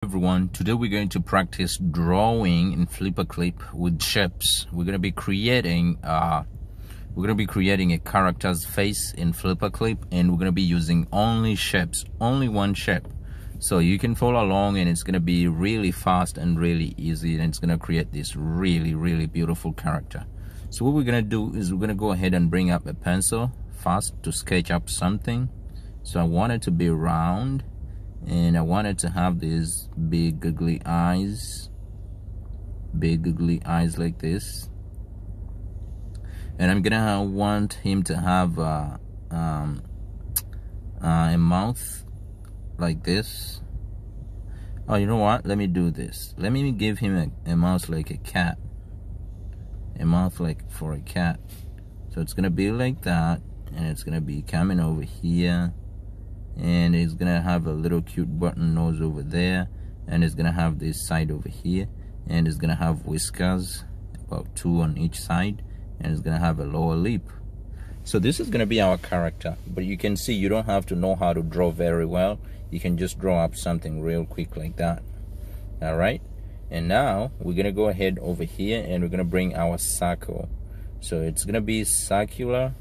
Everyone, today we're going to practice drawing in FlipaClip with shapes. We're going to be creating a character's face in FlipaClip, and we're going to be using only shapes, only one shape. So you can follow along, and it's going to be really fast and really easy, and it's going to create this really beautiful character. So what we're going to do is we're going to go ahead and bring up a pencil first to sketch up something. So I want it to be round, and I wanted to have these big googly eyes like this, and I'm gonna want him to have a mouth like this. Oh, you know what, let me do this. Let me give him a mouth like a cat, a mouth like for a cat. So it's gonna be like that, and it's gonna be coming over here, and it's gonna have a little cute button nose over there, and it's gonna have this side over here, and it's gonna have whiskers, about 2 on each side, and it's gonna have a lower lip. So this is gonna be our character, but you can see you don't have to know how to draw very well. You can just draw up something real quick like that. All right, and now we're gonna go ahead over here, and we're gonna bring our circle. So it's gonna be circular.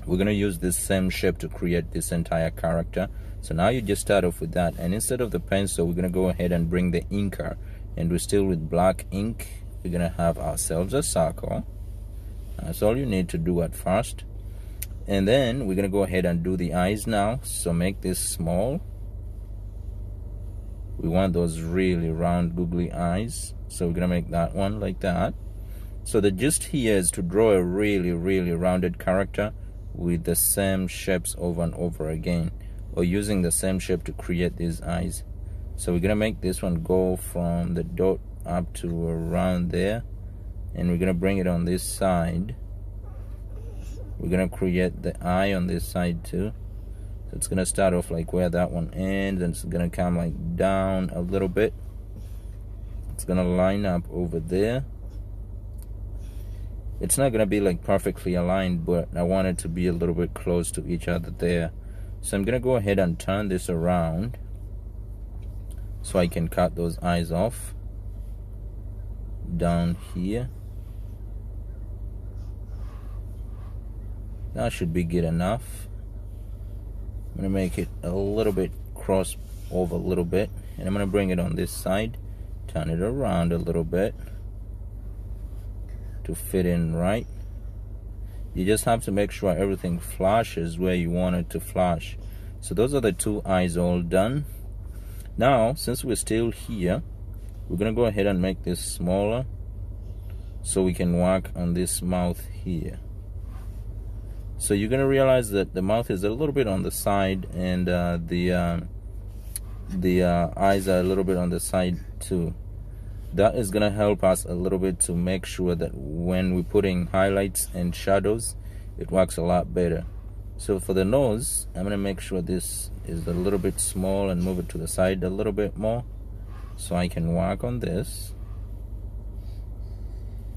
We're going to use this same shape to create this entire character. So now you just start off with that, and instead of the pencil, we're going to go ahead and bring the inker, and we're still with black ink. We're going to have ourselves a circle. That's all you need to do at first, and then we're going to go ahead and do the eyes now. So make this small. We want those really round googly eyes, so we're going to make that one like that. So the gist here is to draw a really rounded character with the same shapes over and over again, or using the same shape to create these eyes. So we're gonna make this one go from the dot up to around there, and we're gonna bring it on this side. We're gonna create the eye on this side too. So it's gonna start off like where that one ends, and it's gonna come like down a little bit. It's gonna line up over there. It's not going to be like perfectly aligned, but I want it to be a little bit close to each other there. So I'm going to go ahead and turn this around so I can cut those eyes off down here. That should be good enough. I'm going to make it a little bit cross over a little bit, and I'm going to bring it on this side, turn it around a little bit to fit in right. You just have to make sure everything flashes where you want it to flash. So those are the 2 eyes all done. Now, since we're still here, we're gonna go ahead and make this smaller so we can work on this mouth here. So you're gonna realize that the mouth is a little bit on the side, and the eyes are a little bit on the side too. That is going to help us a little bit to make sure that when we're putting highlights and shadows, it works a lot better. So for the nose, I'm going to make sure this is a little bit small and move it to the side a little bit more, so I can work on this,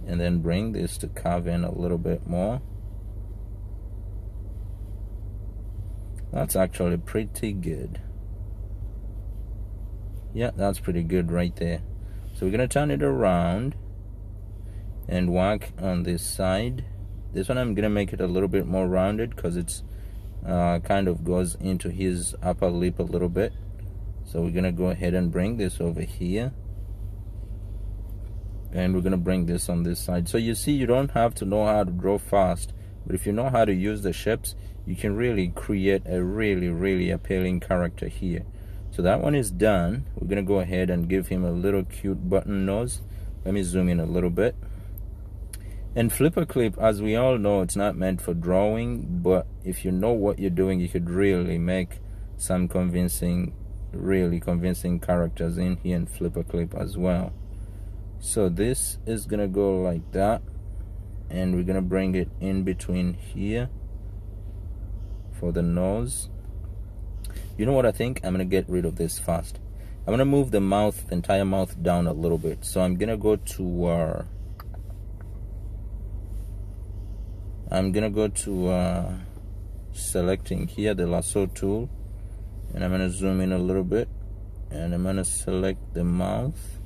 and then bring this to curve in a little bit more. That's actually pretty good. Yeah, that's pretty good right there. So we're going to turn it around and work on this side. This one I'm going to make it a little bit more rounded because it's kind of goes into his upper lip a little bit. So we're going to go ahead and bring this over here, and we're going to bring this on this side. So you see, you don't have to know how to draw fast, but if you know how to use the shapes, you can really create a really appealing character here. So that one is done. We're gonna go ahead and give him a little cute button nose. Let me zoom in a little bit. And FlipaClip, as we all know, it's not meant for drawing, but if you know what you're doing, you could really make some really convincing characters in here in FlipaClip as well. So this is gonna go like that, and we're gonna bring it in between here for the nose. You know what I think? I'm gonna get rid of this first. I'm gonna move the mouth, the entire mouth down a little bit. So I'm gonna go to selecting here the lasso tool, and I'm gonna zoom in a little bit, and I'm gonna select the mouth,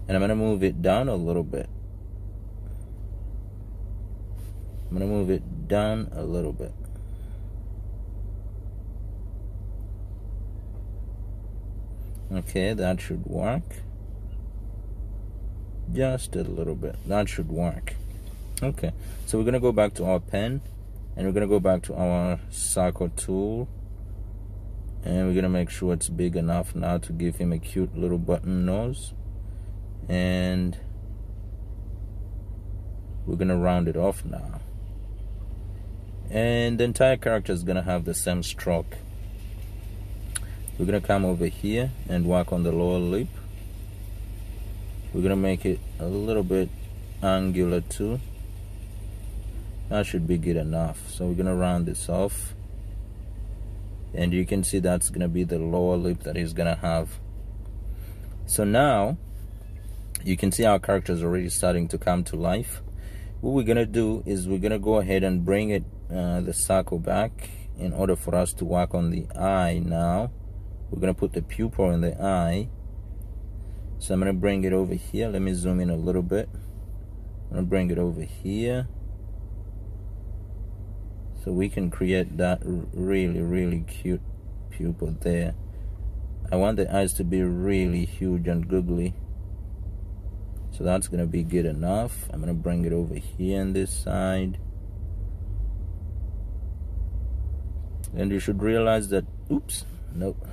and I'm gonna move it down a little bit. I'm gonna move it down a little bit. Okay, that should work. Just a little bit. That should work. Okay, so we're gonna go back to our pen, and we're gonna go back to our circle tool, and we're gonna make sure it's big enough now to give him a cute little button nose, and we're gonna round it off now. And the entire character is gonna have the same stroke. We're gonna come over here and work on the lower lip. We're gonna make it a little bit angular too. That should be good enough. So we're gonna round this off, and you can see that's gonna be the lower lip that he's gonna have. So now you can see our character is already starting to come to life. What we're gonna do is we're gonna go ahead and bring it the circle back in order for us to work on the eye. Now we're gonna put the pupil in the eye. So I'm gonna bring it over here. Let me zoom in a little bit. I'm gonna bring it over here so we can create that really cute pupil there. I want the eyes to be really huge and googly, so that's gonna be good enough. I'm gonna bring it over here on this side, and you should realize that, oops, nope,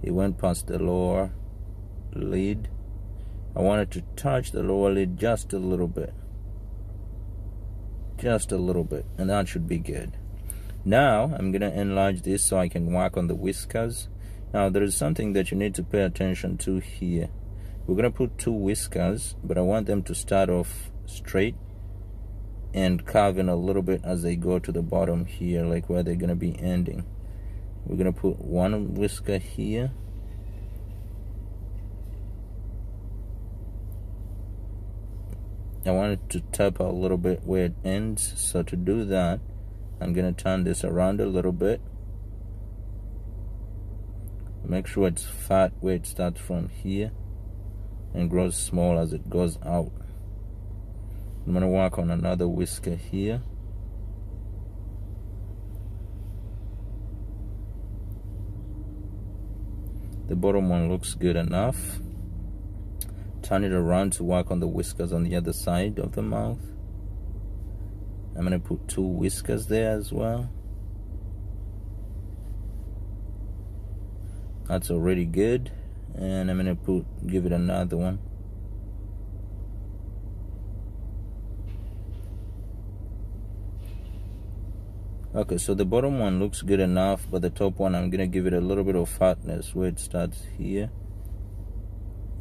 it went past the lower lid. I wanted to touch the lower lid just a little bit, and that should be good. Now I'm gonna enlarge this so I can work on the whiskers. Now there is something that you need to pay attention to here. We're gonna put 2 whiskers, but I want them to start off straight and carve in a little bit as they go to the bottom here, like where they're gonna be ending. We're gonna put 1 whisker here, I want it to tap a little bit where it ends. So to do that, I'm gonna turn this around a little bit. Make sure it's fat where it starts from here and grows small as it goes out. I'm gonna work on another whisker here. The bottom one looks good enough. Turn it around to work on the whiskers on the other side of the mouth. I'm gonna put 2 whiskers there as well. That's already good, and I'm gonna give it another one. Okay, so the bottom one looks good enough, but the top one I'm gonna give it a little bit of fatness where it starts here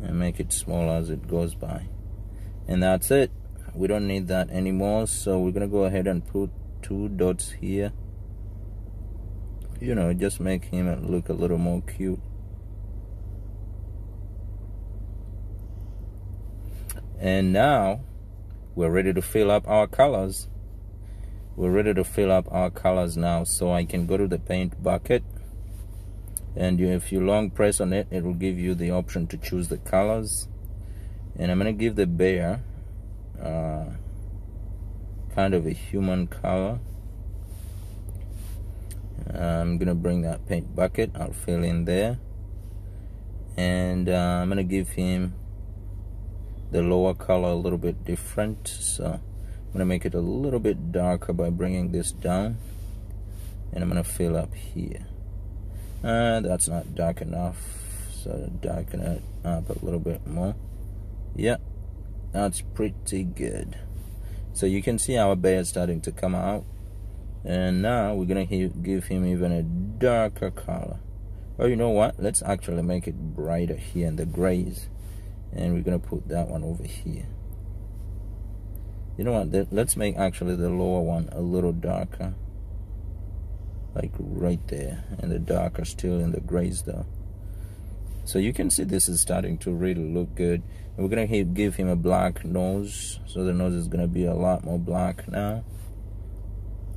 and make it small as it goes by. And that's it. We don't need that anymore, so we're gonna go ahead and put 2 dots here. You know, just make him look a little more cute. And now we're ready to fill up our colors. We're ready to fill up our colors now, so I can go to the paint bucket, and if you long press on it, it will give you the option to choose the colors. And I'm gonna give the bear kind of a human color. I'm gonna bring that paint bucket, I'll fill in there, and I'm gonna give him the lower color a little bit different. So I'm gonna make it a little bit darker by bringing this down, and I'm gonna fill up here. That's not dark enough, so darken it up a little bit more. Yeah, that's pretty good. So you can see our bear is starting to come out, and now we're gonna give him even a darker color. Oh, you know what, let's actually make it brighter here in the grays, and we're gonna put that one over here. You know what, let's make actually the lower one a little darker, like right there, and the darker still in the grays though. So you can see this is starting to really look good. And we're gonna give him a black nose, so the nose is gonna be a lot more black now.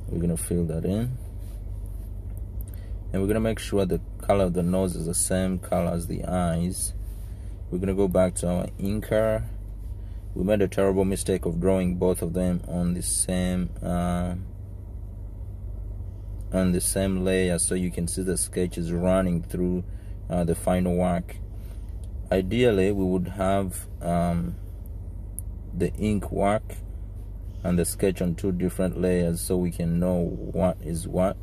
We're gonna fill that in. and we're gonna make sure the color of the nose is the same color as the eyes. We're gonna go back to our inker. We made a terrible mistake of drawing both of them on the same layer, so you can see the sketch is running through the final work. Ideally, we would have the ink work and the sketch on two different layers so we can know what is what,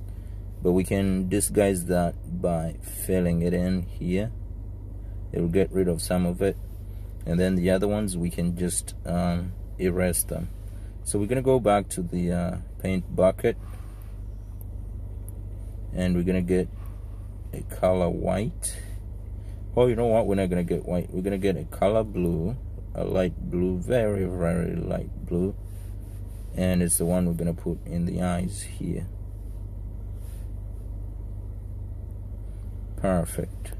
but we can disguise that by filling it in here. It will get rid of some of it, and then the other ones we can just erase them. So we're gonna go back to the paint bucket, and we're gonna get a color white. Oh, you know what, we're not gonna get white, we're gonna get a color blue, a light blue, very very light blue, and it's the one we're gonna put in the eyes here. Perfect.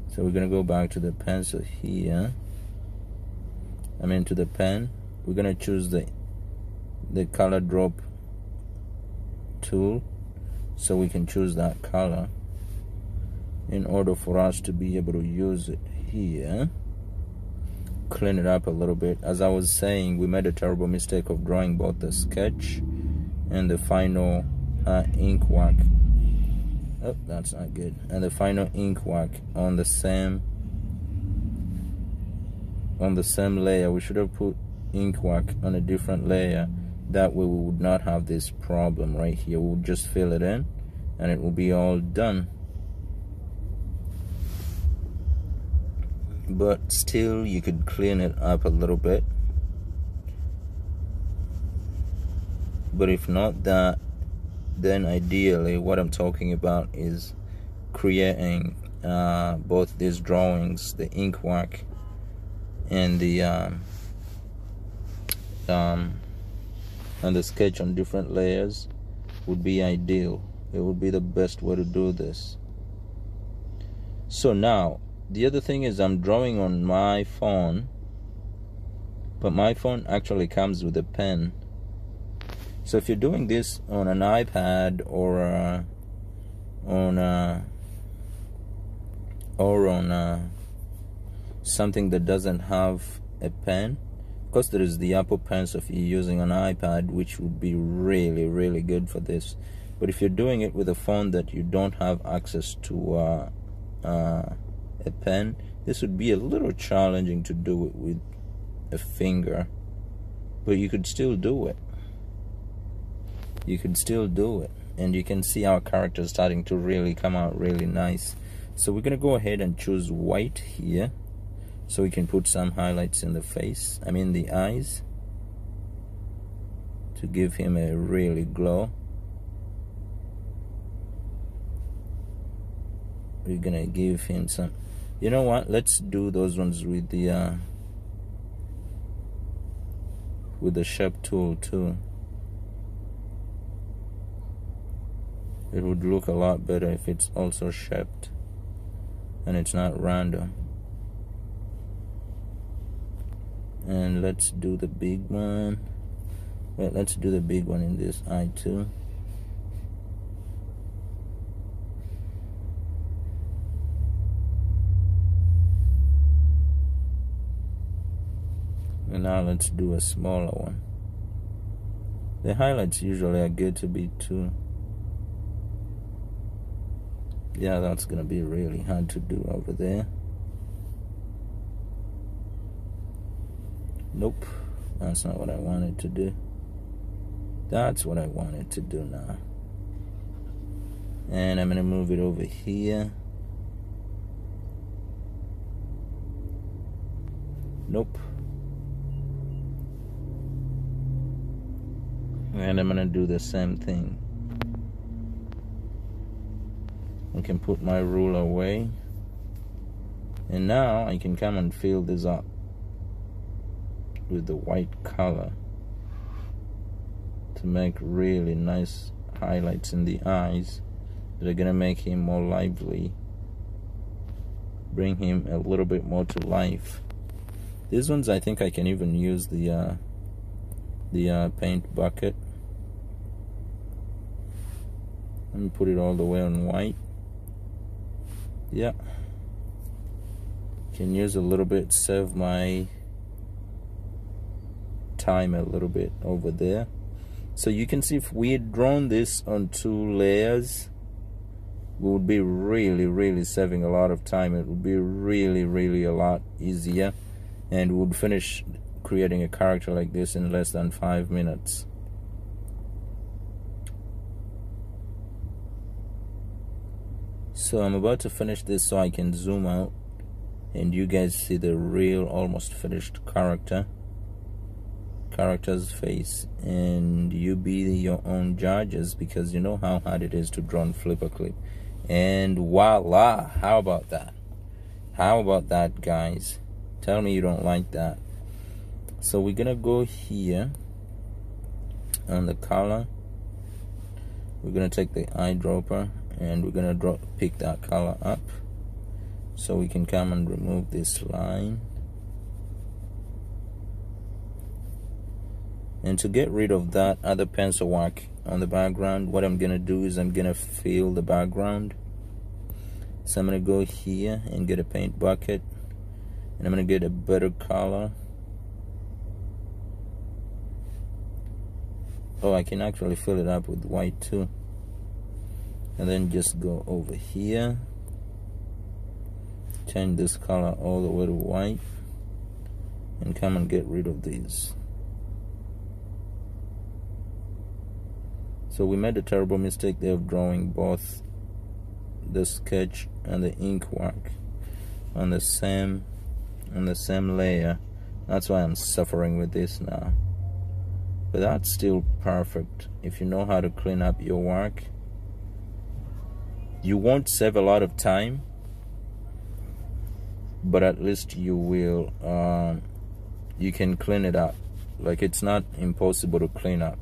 So we're gonna go back to the pencil here, to the pen. We're gonna choose the color drop tool so we can choose that color in order for us to be able to use it here. Clean it up a little bit. As I was saying, we made a terrible mistake of drawing both the sketch and the final ink work. Oh, that's not good. And the final ink work on the same layer. We should have put ink work on a different layer. That way we would not have this problem right here. We'll just fill it in and it will be all done. But still, you could clean it up a little bit. But if not that, then ideally what I'm talking about is creating both these drawings, the ink work and the sketch on different layers would be ideal. It would be the best way to do this. So now the other thing is, I'm drawing on my phone, but my phone actually comes with a pen. So if you're doing this on an iPad or on something that doesn't have a pen, of course there is the Apple Pencil if you're using an iPad, which would be really really good for this. But if you're doing it with a phone that you don't have access to a pen, this would be a little challenging to do it with a finger, but you could still do it. You could still do it, and you can see our character starting to really come out really nice. So we're gonna go ahead and choose white here so we can put some highlights in the face, the eyes, to give him a really glow. We're gonna give him some, you know what, let's do those ones with the shape tool too. It would look a lot better if it's also shaped and it's not random. And let's do the big one. Wait, let's do the big one in this eye too. And now let's do a smaller one. The highlights usually are good to be too. Yeah, that's gonna be really hard to do over there. Nope, that's not what I wanted to do. That's what I wanted to do now. And I'm gonna move it over here. Nope. And I'm gonna do the same thing. I can put my ruler away, and now I can come and fill this up with the white color to make really nice highlights in the eyes that are gonna make him more lively, bring him a little bit more to life. These ones I think I can even use the paint bucket. Let me put it all the way on white. Yeah. Can use a little bit, save my time a little bit over there. So you can see if we had drawn this on 2 layers, we would be really saving a lot of time. It would be really a lot easier, and we would finish creating a character like this in less than 5 minutes. So I'm about to finish this so I can zoom out and you guys see the real almost finished character's face, and you be your own judges, because you know how hard it is to draw on FlipaClip. And voila, how about that? How about that, guys? Tell me you don't like that. So we're gonna go here on the color. We're gonna take the eyedropper and we're gonna pick that color up, so we can come and remove this line. And to get rid of that other pencil work on the background, what I'm gonna do is I'm gonna fill the background. So I'm gonna go here and get a paint bucket, and I'm gonna get a better color. Oh, I can actually fill it up with white too. And then just go over here, change this color all the way to white, and come and get rid of these. So we made a terrible mistake there of drawing both the sketch and the ink work on the same layer. That's why I'm suffering with this now. But that's still perfect. If you know how to clean up your work, you won't save a lot of time, but at least you will you can clean it up. Like, it's not impossible to clean up.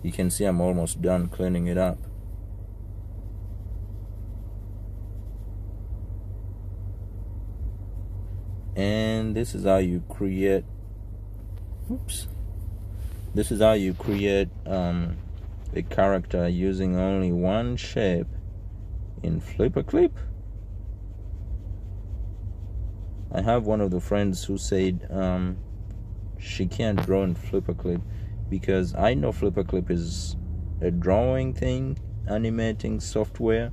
You can see I'm almost done cleaning it up. And this is how you create this is how you create a character using only one shape in FlipaClip. I have one of the friends who said she can't draw in FlipaClip, because I know FlipaClip is a drawing thing, animating software,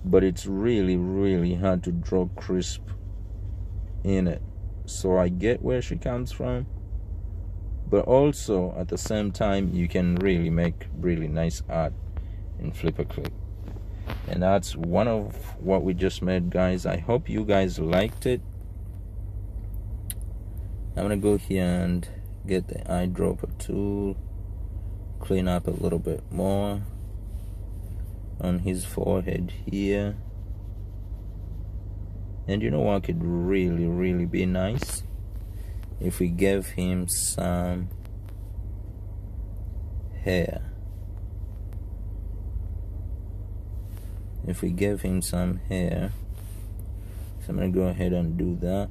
but it's really hard to draw crisp in it. So I get where she comes from, but also at the same time you can really make really nice art in FlipaClip. And that's one of what we just made, guys. I hope you guys liked it. I'm gonna go here and get the eyedropper tool, clean up a little bit more on his forehead here. And you know what could really be nice? If we gave him some hair. If we gave him some hair. So I'm gonna go ahead and do that.